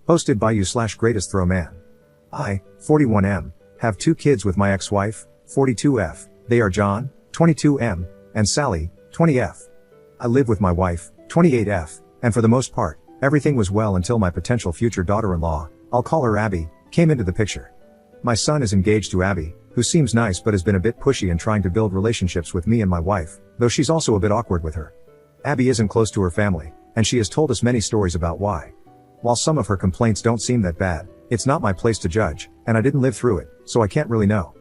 Hosted by you/greatest throw man. I, 41M, have 2 kids with my ex-wife, 42F. They are John, 22M, and Sally, 20F. I live with my wife, 28F, and for the most part, everything was well until my potential future daughter-in-law, I'll call her Abby, came into the picture. My son is engaged to Abby, who seems nice but has been a bit pushy in trying to build relationships with me and my wife, though she's also a bit awkward with her. Abby isn't close to her family, and she has told us many stories about why. While some of her complaints don't seem that bad, it's not my place to judge, and I didn't live through it, so I can't really know.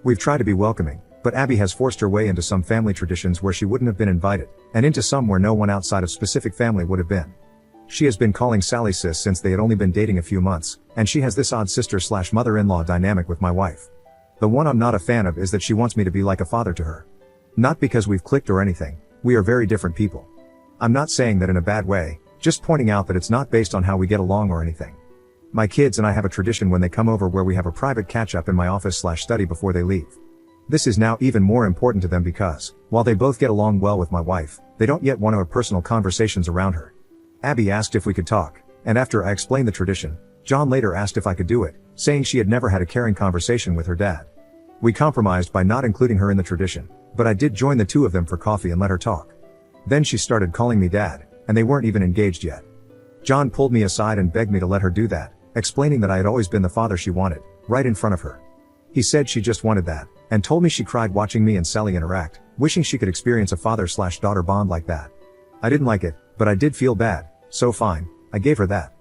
We've tried to be welcoming, but Abby has forced her way into some family traditions where she wouldn't have been invited, and into some where no one outside of specific family would have been. She has been calling Sally sis since they had only been dating a few months, and she has this odd sister/mother-in-law dynamic with my wife. The one I'm not a fan of is that she wants me to be like a father to her. Not because we've clicked or anything, we are very different people. I'm not saying that in a bad way, just pointing out that it's not based on how we get along or anything. My kids and I have a tradition when they come over where we have a private catch-up in my office/study before they leave. This is now even more important to them because, while they both get along well with my wife, they don't yet want to have personal conversations around her. Abby asked if we could talk, and after I explained the tradition, John later asked if I could do it, saying she had never had a caring conversation with her dad. We compromised by not including her in the tradition, but I did join the 2 of them for coffee and let her talk. Then she started calling me dad, and they weren't even engaged yet. John pulled me aside and begged me to let her do that, explaining that I had always been the father she wanted, right in front of her. He said she just wanted that, and told me she cried watching me and Sally interact, wishing she could experience a father/daughter bond like that. I didn't like it, but I did feel bad, so fine, I gave her that.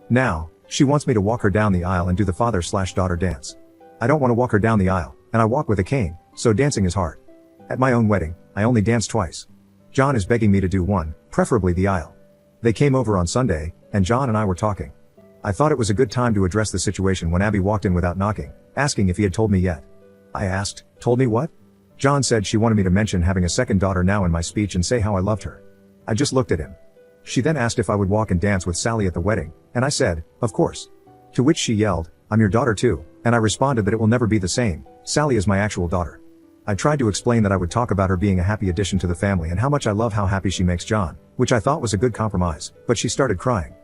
Now, she wants me to walk her down the aisle and do the father/daughter dance. I don't want to walk her down the aisle, and I walk with a cane, so dancing is hard. At my own wedding, I only danced twice. John is begging me to do one, preferably the aisle. They came over on Sunday, and John and I were talking. I thought it was a good time to address the situation when Abby walked in without knocking, asking if he had told me yet. I asked, told me what? John said she wanted me to mention having a second daughter now in my speech and say how I loved her. I just looked at him. She then asked if I would walk and dance with Sally at the wedding, and I said, of course. To which she yelled, I'm your daughter too, and I responded that it will never be the same, Sally is my actual daughter. I tried to explain that I would talk about her being a happy addition to the family and how much I love how happy she makes John, which I thought was a good compromise, but she started crying.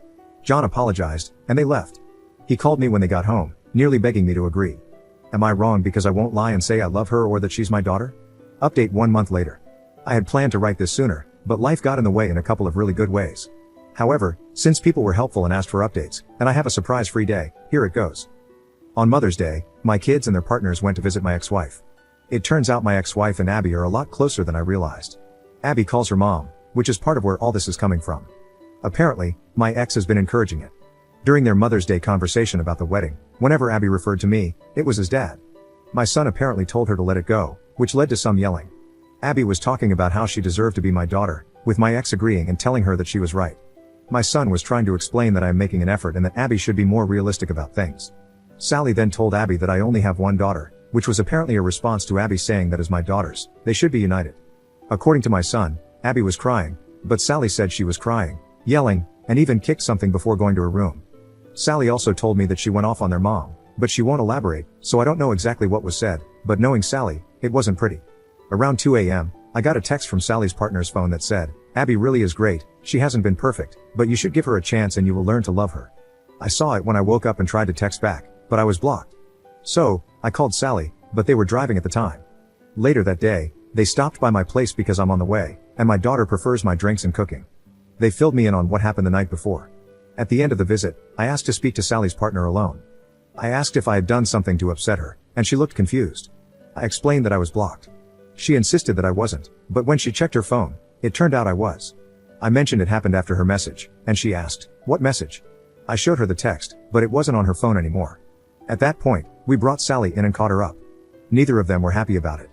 John apologized, and they left. He called me when they got home, nearly begging me to agree. Am I wrong because I won't lie and say I love her or that she's my daughter? Update 1 month later. I had planned to write this sooner, but life got in the way in a couple of really good ways. However, since people were helpful and asked for updates, and I have a surprise-free day, here it goes. On Mother's Day, my kids and their partners went to visit my ex-wife. It turns out my ex-wife and Abby are a lot closer than I realized. Abby calls her mom, which is part of where all this is coming from. Apparently, my ex has been encouraging it. During their Mother's Day conversation about the wedding, whenever Abby referred to me, it was as dad. My son apparently told her to let it go, which led to some yelling. Abby was talking about how she deserved to be my daughter, with my ex agreeing and telling her that she was right. My son was trying to explain that I am making an effort and that Abby should be more realistic about things. Sally then told Abby that I only have one daughter, which was apparently a response to Abby saying that as my daughters, they should be united. According to my son, Abby was crying, but Sally said she was crying, yelling, and even kicked something before going to her room. Sally also told me that she went off on their mom, but she won't elaborate, so I don't know exactly what was said, but knowing Sally, it wasn't pretty. Around 2 a.m., I got a text from Sally's partner's phone that said, Abby really is great, she hasn't been perfect, but you should give her a chance and you will learn to love her. I saw it when I woke up and tried to text back, but I was blocked. So, I called Sally, but they were driving at the time. Later that day, they stopped by my place because I'm on the way, and my daughter prefers my drinks and cooking. They filled me in on what happened the night before. At the end of the visit, I asked to speak to Sally's partner alone. I asked if I had done something to upset her, and she looked confused. I explained that I was blocked. She insisted that I wasn't, but when she checked her phone, it turned out I was. I mentioned it happened after her message, and she asked, what message? I showed her the text, but it wasn't on her phone anymore. At that point, we brought Sally in and caught her up. Neither of them were happy about it.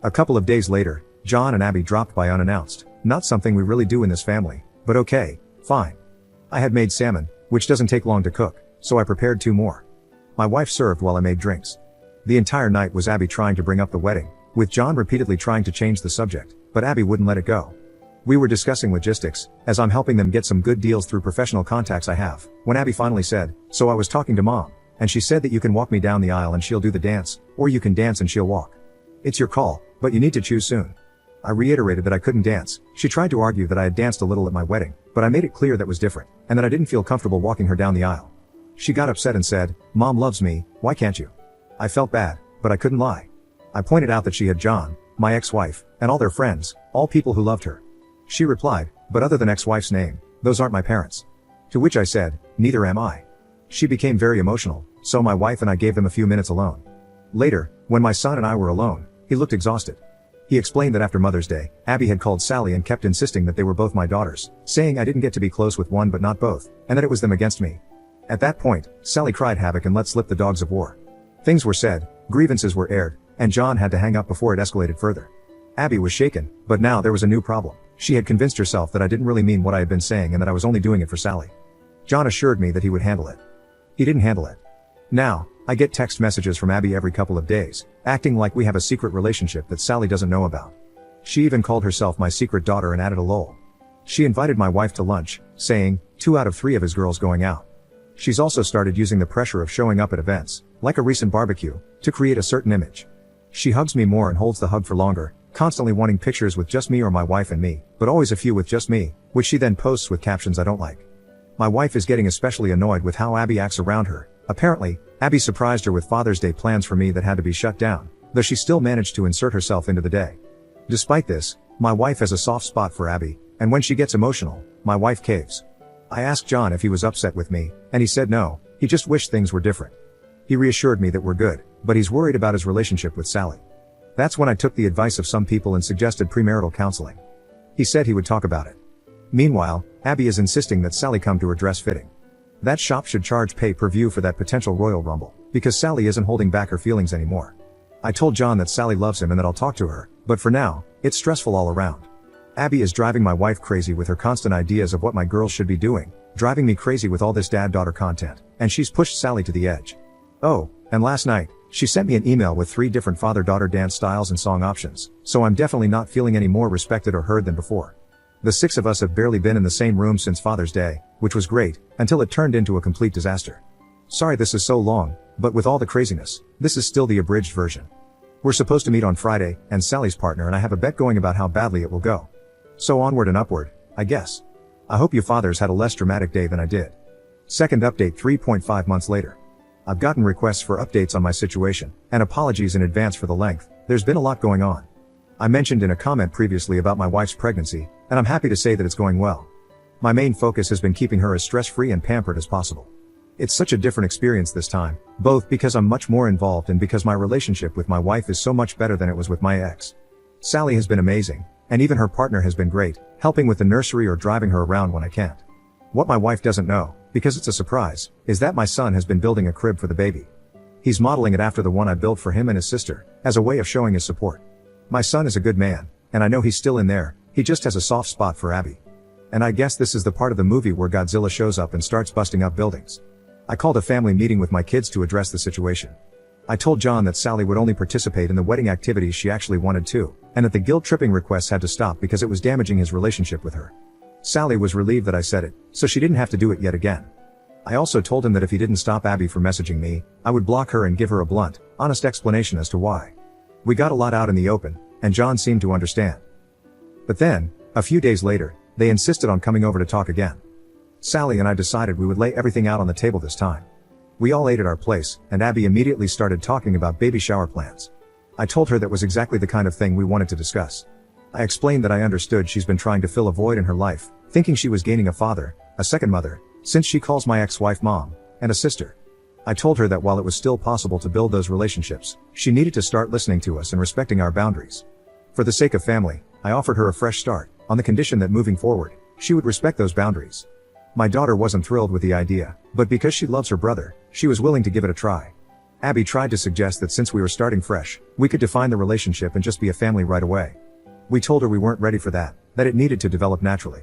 A couple of days later, John and Abby dropped by unannounced, not something we really do in this family, but okay, fine. I had made salmon, which doesn't take long to cook, so I prepared 2 more. My wife served while I made drinks. The entire night was Abby trying to bring up the wedding, with John repeatedly trying to change the subject, but Abby wouldn't let it go. We were discussing logistics, as I'm helping them get some good deals through professional contacts I have, when Abby finally said, so I was talking to mom, and she said that you can walk me down the aisle and she'll do the dance, or you can dance and she'll walk. It's your call, but you need to choose soon. I reiterated that I couldn't dance. She tried to argue that I had danced a little at my wedding, but I made it clear that was different, and that I didn't feel comfortable walking her down the aisle. She got upset and said, "Mom loves me, why can't you?" I felt bad, but I couldn't lie. I pointed out that she had John, my ex-wife, and all their friends, all people who loved her. She replied, "But other than ex-wife's name, those aren't my parents." To which I said, "Neither am I." She became very emotional, so my wife and I gave them a few minutes alone. Later, when my son and I were alone, he looked exhausted. He explained that after Mother's Day, Abby had called Sally and kept insisting that they were both my daughters, saying I didn't get to be close with one but not both, and that it was them against me. At that point, Sally cried havoc and let slip the dogs of war. Things were said, grievances were aired, and John had to hang up before it escalated further. Abby was shaken, but now there was a new problem. She had convinced herself that I didn't really mean what I had been saying and that I was only doing it for Sally. John assured me that he would handle it. He didn't handle it. Now, I get text messages from Abby every couple of days, acting like we have a secret relationship that Sally doesn't know about. She even called herself my secret daughter and added a lol. She invited my wife to lunch, saying, 2 out of 3 of his girls going out. She's also started using the pressure of showing up at events, like a recent barbecue, to create a certain image. She hugs me more and holds the hug for longer, constantly wanting pictures with just me or my wife and me, but always a few with just me, which she then posts with captions I don't like. My wife is getting especially annoyed with how Abby acts around her. Apparently, Abby surprised her with Father's Day plans for me that had to be shut down, though she still managed to insert herself into the day. Despite this, my wife has a soft spot for Abby, and when she gets emotional, my wife caves. I asked John if he was upset with me, and he said no, he just wished things were different. He reassured me that we're good, but he's worried about his relationship with Sally. That's when I took the advice of some people and suggested premarital counseling. He said he would talk about it. Meanwhile, Abby is insisting that Sally come to her dress fitting. That shop should charge pay-per-view for that potential Royal Rumble, because Sally isn't holding back her feelings anymore. I told John that Sally loves him and that I'll talk to her, but for now, it's stressful all around. Abby is driving my wife crazy with her constant ideas of what my girls should be doing, driving me crazy with all this dad-daughter content, and she's pushed Sally to the edge. Oh, and last night, she sent me an email with 3 different father-daughter dance styles and song options, so I'm definitely not feeling any more respected or heard than before. The 6 of us have barely been in the same room since Father's Day, which was great, until it turned into a complete disaster. Sorry this is so long, but with all the craziness, this is still the abridged version. We're supposed to meet on Friday, and Sally's partner and I have a bet going about how badly it will go. So onward and upward, I guess. I hope you fathers had a less dramatic day than I did. Second update 3.5 months later. I've gotten requests for updates on my situation, and apologies in advance for the length. There's been a lot going on. I mentioned in a comment previously about my wife's pregnancy, and I'm happy to say that it's going well. My main focus has been keeping her as stress-free and pampered as possible. It's such a different experience this time, both because I'm much more involved and because my relationship with my wife is so much better than it was with my ex. Sally has been amazing, and even her partner has been great, helping with the nursery or driving her around when I can't. What my wife doesn't know, because it's a surprise, is that my son has been building a crib for the baby. He's modeling it after the one I built for him and his sister, as a way of showing his support. My son is a good man, and I know he's still in there, he just has a soft spot for Abby. And I guess this is the part of the movie where Godzilla shows up and starts busting up buildings. I called a family meeting with my kids to address the situation. I told John that Sally would only participate in the wedding activities she actually wanted to, and that the guilt-tripping requests had to stop because it was damaging his relationship with her. Sally was relieved that I said it, so she didn't have to do it yet again. I also told him that if he didn't stop Abby from messaging me, I would block her and give her a blunt, honest explanation as to why. We got a lot out in the open, and John seemed to understand. But then, a few days later, they insisted on coming over to talk again. Sally and I decided we would lay everything out on the table this time. We all ate at our place, and Abby immediately started talking about baby shower plans. I told her that was exactly the kind of thing we wanted to discuss. I explained that I understood she's been trying to fill a void in her life, thinking she was gaining a father, a second mother, since she calls my ex-wife mom, and a sister. I told her that while it was still possible to build those relationships, she needed to start listening to us and respecting our boundaries. For the sake of family, I offered her a fresh start, on the condition that moving forward, she would respect those boundaries. My daughter wasn't thrilled with the idea, but because she loves her brother, she was willing to give it a try. Abby tried to suggest that since we were starting fresh, we could define the relationship and just be a family right away. We told her we weren't ready for that it needed to develop naturally.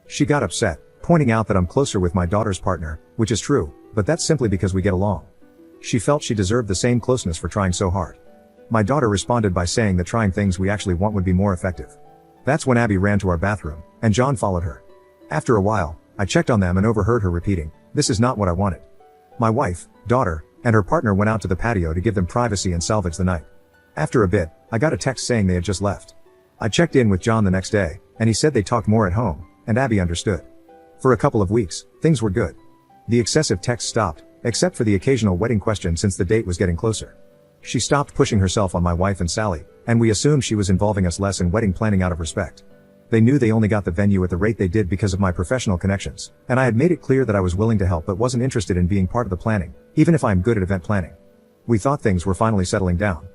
She got upset, pointing out that I'm closer with my daughter's partner, which is true, but that's simply because we get along. She felt she deserved the same closeness for trying so hard. My daughter responded by saying that trying things we actually want would be more effective. That's when Abby ran to our bathroom, and John followed her. After a while, I checked on them and overheard her repeating, "This is not what I wanted." My wife, daughter, and her partner went out to the patio to give them privacy and salvage the night. After a bit, I got a text saying they had just left. I checked in with John the next day, and he said they talked more at home, and Abby understood. For a couple of weeks, things were good. The excessive text stopped, except for the occasional wedding question since the date was getting closer. She stopped pushing herself on my wife and Sally, and we assumed she was involving us less in wedding planning out of respect. They knew they only got the venue at the rate they did because of my professional connections, and I had made it clear that I was willing to help but wasn't interested in being part of the planning, even if I am good at event planning. We thought things were finally settling down.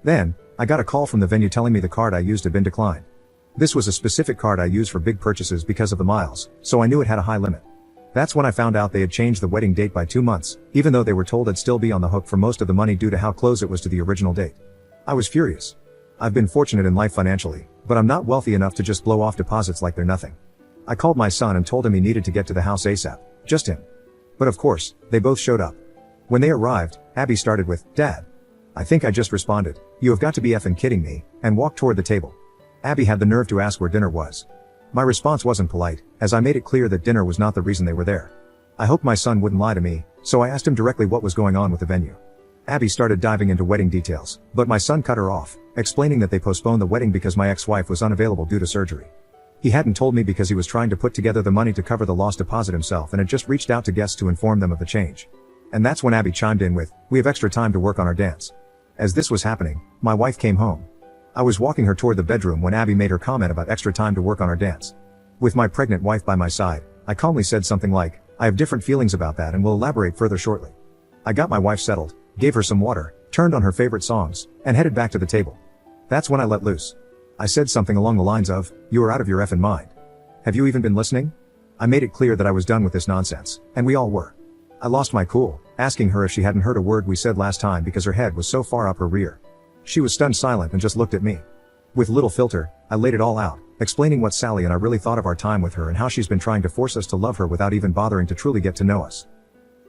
Then, I got a call from the venue telling me the card I used had been declined. This was a specific card I use for big purchases because of the miles, so I knew it had a high limit. That's when I found out they had changed the wedding date by 2 months, even though they were told I'd still be on the hook for most of the money due to how close it was to the original date. I was furious. I've been fortunate in life financially, but I'm not wealthy enough to just blow off deposits like they're nothing. I called my son and told him he needed to get to the house ASAP, just him. But of course, they both showed up. When they arrived, Abby started with, "Dad." I think I just responded, "You have got to be effing kidding me," and walked toward the table. Abby had the nerve to ask where dinner was. My response wasn't polite, as I made it clear that dinner was not the reason they were there. I hoped my son wouldn't lie to me, so I asked him directly what was going on with the venue. Abby started diving into wedding details, but my son cut her off, explaining that they postponed the wedding because my ex-wife was unavailable due to surgery. He hadn't told me because he was trying to put together the money to cover the lost deposit himself and had just reached out to guests to inform them of the change. And that's when Abby chimed in with, "We have extra time to work on our dance." As this was happening, my wife came home. I was walking her toward the bedroom when Abby made her comment about extra time to work on our dance. With my pregnant wife by my side, I calmly said something like, "I have different feelings about that and will elaborate further shortly." I got my wife settled, gave her some water, turned on her favorite songs, and headed back to the table. That's when I let loose. I said something along the lines of, "You are out of your effing mind. Have you even been listening?" I made it clear that I was done with this nonsense, and we all were. I lost my cool, asking her if she hadn't heard a word we said last time because her head was so far up her rear. She was stunned silent and just looked at me. With little filter, I laid it all out, explaining what Sally and I really thought of our time with her and how she's been trying to force us to love her without even bothering to truly get to know us.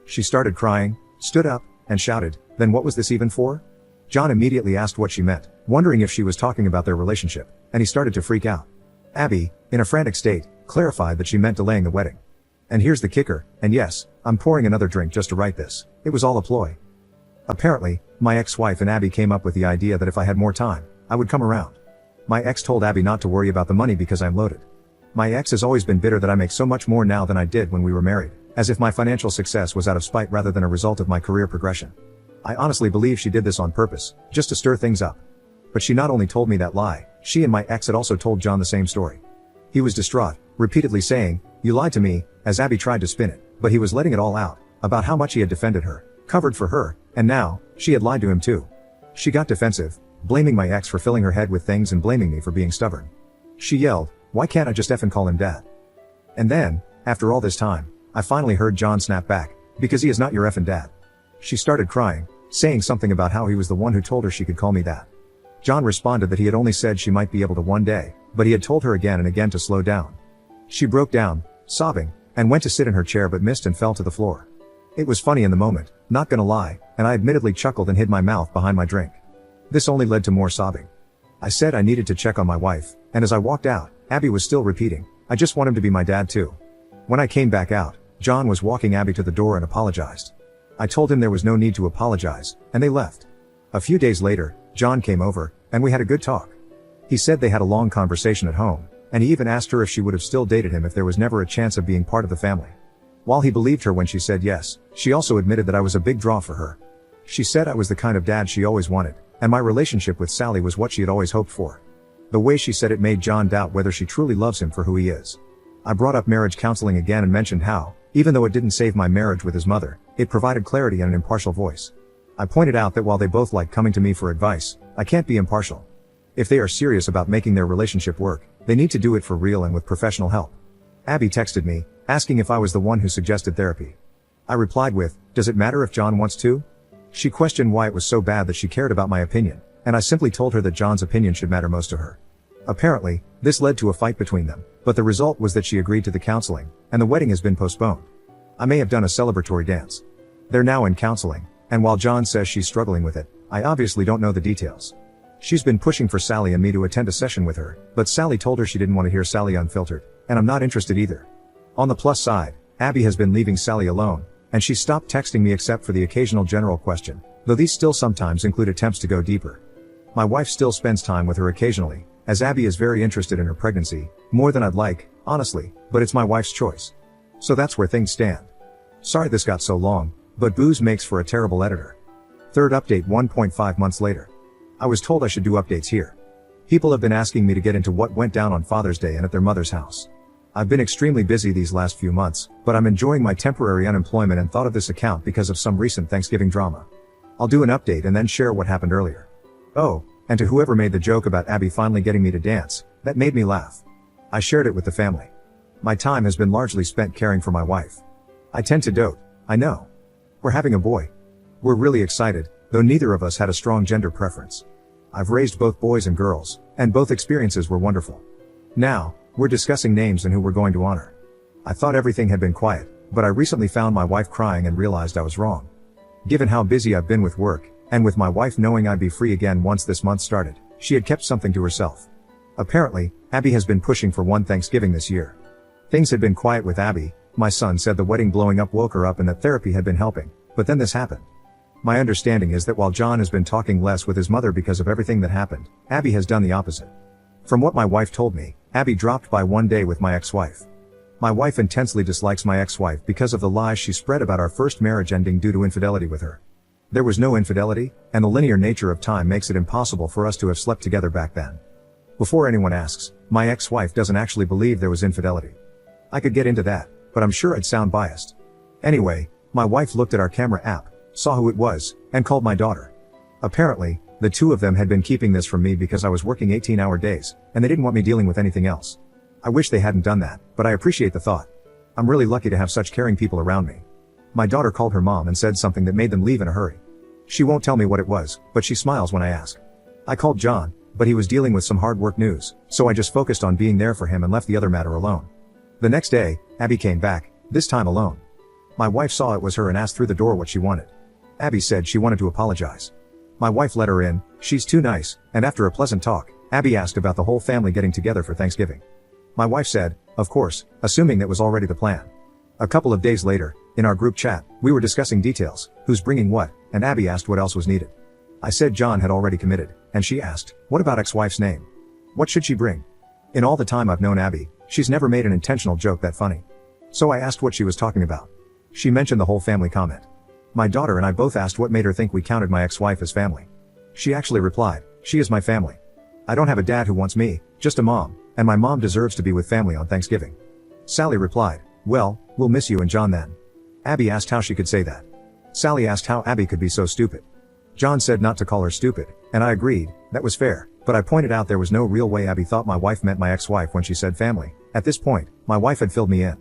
She started crying, stood up, and shouted, "Then what was this even for?" John immediately asked what she meant, wondering if she was talking about their relationship, and he started to freak out. Abby, in a frantic state, clarified that she meant delaying the wedding. And here's the kicker, and yes, I'm pouring another drink just to write this. It was all a ploy. Apparently, my ex-wife and Abby came up with the idea that if I had more time, I would come around. My ex told Abby not to worry about the money because I'm loaded. My ex has always been bitter that I make so much more now than I did when we were married, as if my financial success was out of spite rather than a result of my career progression. I honestly believe she did this on purpose, just to stir things up. But she not only told me that lie, she and my ex had also told John the same story. He was distraught, repeatedly saying, "You lied to me," as Abby tried to spin it, but he was letting it all out, about how much he had defended her, covered for her, and now, she had lied to him too. She got defensive, blaming my ex for filling her head with things and blaming me for being stubborn. She yelled, "Why can't I just effing call him dad?" And then, after all this time, I finally heard John snap back, "Because he is not your effing dad." She started crying, saying something about how he was the one who told her she could call me that. John responded that he had only said she might be able to one day, but he had told her again and again to slow down. She broke down, sobbing, and went to sit in her chair but missed and fell to the floor. It was funny in the moment, not gonna lie, and I admittedly chuckled and hid my mouth behind my drink. This only led to more sobbing. I said I needed to check on my wife, and as I walked out, Abby was still repeating, "I just want him to be my dad too." When I came back out, John was walking Abby to the door and apologized. I told him there was no need to apologize, and they left. A few days later, John came over, and we had a good talk. He said they had a long conversation at home, and he even asked her if she would have still dated him if there was never a chance of being part of the family. While he believed her when she said yes, she also admitted that I was a big draw for her. She said I was the kind of dad she always wanted, and my relationship with Sally was what she had always hoped for. The way she said it made John doubt whether she truly loves him for who he is. I brought up marriage counseling again and mentioned how, even though it didn't save my marriage with his mother, it provided clarity and an impartial voice. I pointed out that while they both like coming to me for advice, I can't be impartial. If they are serious about making their relationship work, they need to do it for real and with professional help. Abby texted me, asking if I was the one who suggested therapy. I replied with, "Does it matter if John wants to?" She questioned why it was so bad that she cared about my opinion, and I simply told her that John's opinion should matter most to her. Apparently, this led to a fight between them, but the result was that she agreed to the counseling, and the wedding has been postponed. I may have done a celebratory dance. They're now in counseling, and while John says she's struggling with it, I obviously don't know the details. She's been pushing for Sally and me to attend a session with her, but Sally told her she didn't want to hear Sally unfiltered, and I'm not interested either. On the plus side, Abby has been leaving Sally alone, and she's stopped texting me except for the occasional general question, though these still sometimes include attempts to go deeper. My wife still spends time with her occasionally, as Abby is very interested in her pregnancy, more than I'd like, honestly, but it's my wife's choice. So that's where things stand. Sorry this got so long, But booze makes for a terrible editor. Third update 1.5 months later. I was told I should do updates here. People have been asking me to get into what went down on Father's Day and at their mother's house. I've been extremely busy these last few months, but I'm enjoying my temporary unemployment and thought of this account because of some recent Thanksgiving drama. I'll do an update and then share what happened earlier. Oh, and to whoever made the joke about Abby finally getting me to dance, that made me laugh. I shared it with the family. My time has been largely spent caring for my wife. I tend to dote, I know. We're having a boy. We're really excited, though neither of us had a strong gender preference. I've raised both boys and girls, and both experiences were wonderful. Now, we're discussing names and who we're going to honor. I thought everything had been quiet, but I recently found my wife crying and realized I was wrong. Given how busy I've been with work, and with my wife knowing I'd be free again once this month started, she had kept something to herself. Apparently, Abby has been pushing for one Thanksgiving this year. Things had been quiet with Abby. My son said the wedding blowing up woke her up and that therapy had been helping, but then this happened. My understanding is that while John has been talking less with his mother because of everything that happened, Abby has done the opposite. From what my wife told me, Abby dropped by one day with my ex-wife. My wife intensely dislikes my ex-wife because of the lies she spread about our first marriage ending due to infidelity with her. There was no infidelity, and the linear nature of time makes it impossible for us to have slept together back then. Before anyone asks, my ex-wife doesn't actually believe there was infidelity. I could get into that, but I'm sure I'd sound biased. Anyway, my wife looked at our camera app, saw who it was, and called my daughter. Apparently, the two of them had been keeping this from me because I was working 18-hour days, and they didn't want me dealing with anything else. I wish they hadn't done that, but I appreciate the thought. I'm really lucky to have such caring people around me. My daughter called her mom and said something that made them leave in a hurry. She won't tell me what it was, but she smiles when I ask. I called John, but he was dealing with some hard work news, so I just focused on being there for him and left the other matter alone. The next day, Abby came back, this time alone. My wife saw it was her and asked through the door what she wanted. Abby said she wanted to apologize. My wife let her in, she's too nice, and after a pleasant talk, Abby asked about the whole family getting together for Thanksgiving. My wife said, of course, assuming that was already the plan. A couple of days later, in our group chat, we were discussing details, who's bringing what, and Abby asked what else was needed. I said John had already committed, and she asked, what about ex-wife's name? What should she bring? In all the time I've known Abby, she's never made an intentional joke that funny. So I asked what she was talking about. She mentioned the whole family comment. My daughter and I both asked what made her think we counted my ex-wife as family. She actually replied, she is my family. I don't have a dad who wants me, just a mom, and my mom deserves to be with family on Thanksgiving. Sally replied, well, we'll miss you and John then. Abby asked how she could say that. Sally asked how Abby could be so stupid. John said not to call her stupid, and I agreed, that was fair, but I pointed out there was no real way Abby thought my wife meant my ex-wife when she said family. At this point, my wife had filled me in.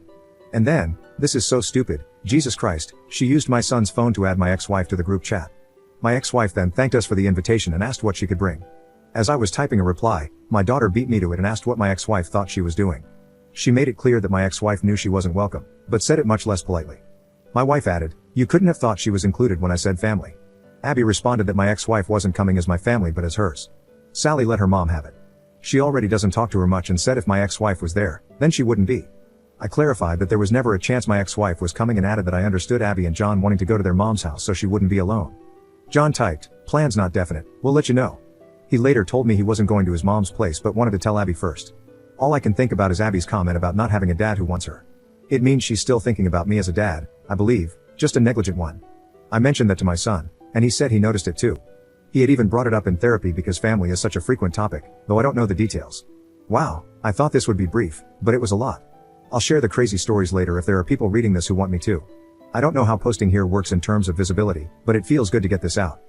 And then, this is so stupid, Jesus Christ, she used my son's phone to add my ex-wife to the group chat. My ex-wife then thanked us for the invitation and asked what she could bring. As I was typing a reply, my daughter beat me to it and asked what my ex-wife thought she was doing. She made it clear that my ex-wife knew she wasn't welcome, but said it much less politely. My wife added, you couldn't have thought she was included when I said family. Abby responded that my ex-wife wasn't coming as my family but as hers. Sally let her mom have it. She already doesn't talk to her much and said if my ex-wife was there, then she wouldn't be. I clarified that there was never a chance my ex-wife was coming and added that I understood Abby and John wanting to go to their mom's house so she wouldn't be alone. John typed, plans not definite, we'll let you know. He later told me he wasn't going to his mom's place but wanted to tell Abby first. All I can think about is Abby's comment about not having a dad who wants her. It means she's still thinking about me as a dad, I believe, just a negligent one. I mentioned that to my son, and he said he noticed it too. He had even brought it up in therapy because family is such a frequent topic, though I don't know the details. Wow, I thought this would be brief, but it was a lot. I'll share the crazy stories later if there are people reading this who want me to. I don't know how posting here works in terms of visibility, but it feels good to get this out.